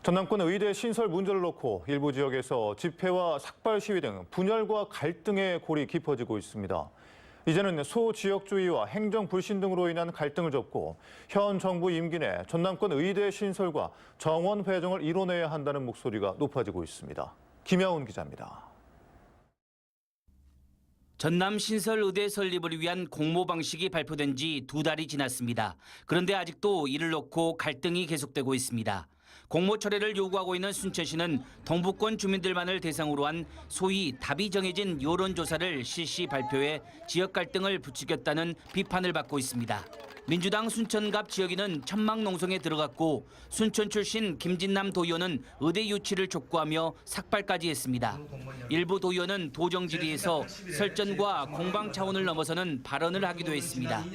전남권 의대 신설 문제를 놓고 일부 지역에서 집회와 삭발 시위 등 분열과 갈등의 골이 깊어지고 있습니다. 이제는 소지역주의와 행정 불신 등으로 인한 갈등을 접고 현 정부 임기 내 전남권 의대 신설과 정원 배정을 이뤄내야 한다는 목소리가 높아지고 있습니다. 김야훈 기자입니다. 전남 신설 의대 설립을 위한 공모 방식이 발표된 지 2달이 지났습니다. 그런데 아직도 이를 놓고 갈등이 계속되고 있습니다. 공모 철회를 요구하고 있는 순천시는 동부권 주민들만을 대상으로 한 소위 답이 정해진 여론조사를 실시 발표해 지역 갈등을 부추겼다는 비판을 받고 있습니다. 민주당 순천갑 지역위는 천막농성에 들어갔고 순천 출신 김진남 도의원은 의대 유치를 촉구하며 삭발까지 했습니다. 일부 도의원은 도정 질의에서 설전과 공방 차원을 넘어서는 발언을 하기도 했습니다.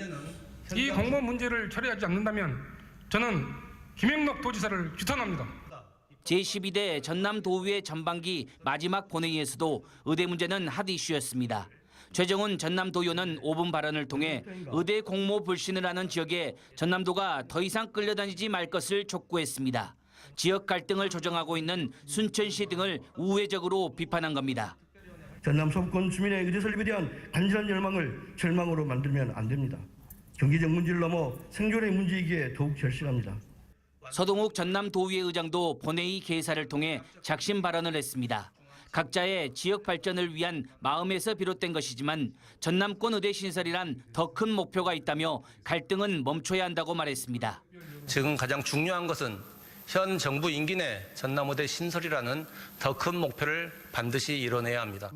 이 공모 문제를 처리하지 않는다면 저는 김영록 도지사를 규탄합니다. 제12대 전남도의회 전반기 마지막 본회의에서도 의대 문제는 핫 이슈였습니다. 최정훈 전남도의원은 5분 발언을 통해 의대 공모 불신을 하는 지역에 전남도가 더 이상 끌려다니지 말 것을 촉구했습니다. 지역 갈등을 조정하고 있는 순천시 등을 우회적으로 비판한 겁니다. 전남 서부권 주민의 의대 설립에 대한 간절한 열망을 절망으로 만들면 안 됩니다. 경제적 문제를 넘어 생존의 문제이기에 더욱 절실합니다. 서동욱 전남도의회 의장도 본회의 개사를 통해 작심 발언을 했습니다. 각자의 지역 발전을 위한 마음에서 비롯된 것이지만 전남권 의대 신설이란 더 큰 목표가 있다며 갈등은 멈춰야 한다고 말했습니다. 지금 가장 중요한 것은 현 정부 임기 내 전남의대 신설이라는 더 큰 목표를 반드시 이뤄내야 합니다.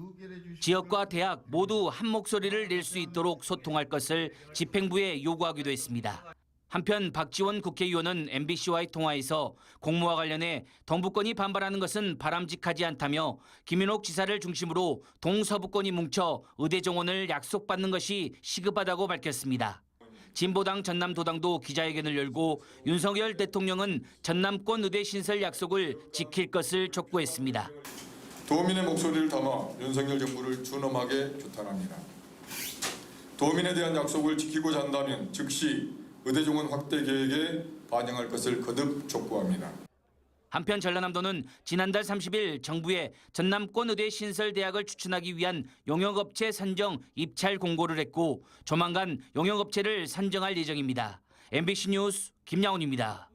지역과 대학 모두 한 목소리를 낼 수 있도록 소통할 것을 집행부에 요구하기도 했습니다. 한편 박지원 국회의원은 MBC와의 통화에서 공모와 관련해 동부권이 반발하는 것은 바람직하지 않다며 김윤옥 지사를 중심으로 동서부권이 뭉쳐 의대 정원을 약속받는 것이 시급하다고 밝혔습니다. 진보당 전남도당도 기자회견을 열고 윤석열 대통령은 전남권 의대 신설 약속을 지킬 것을 촉구했습니다. 도민의 목소리를 담아 윤석열 정부를 준엄하게 규탄합니다. 도민에 대한 약속을 지키고자 한다면 즉시 의대 정원 확대 계획에 반영할 것을 거듭 촉구합니다. 한편 전라남도는 지난달 30일 정부에 전남권 의대 신설 대학을 추천하기 위한 용역업체 선정 입찰 공고를 했고 조만간 용역업체를 선정할 예정입니다. MBC 뉴스 김야훈입니다.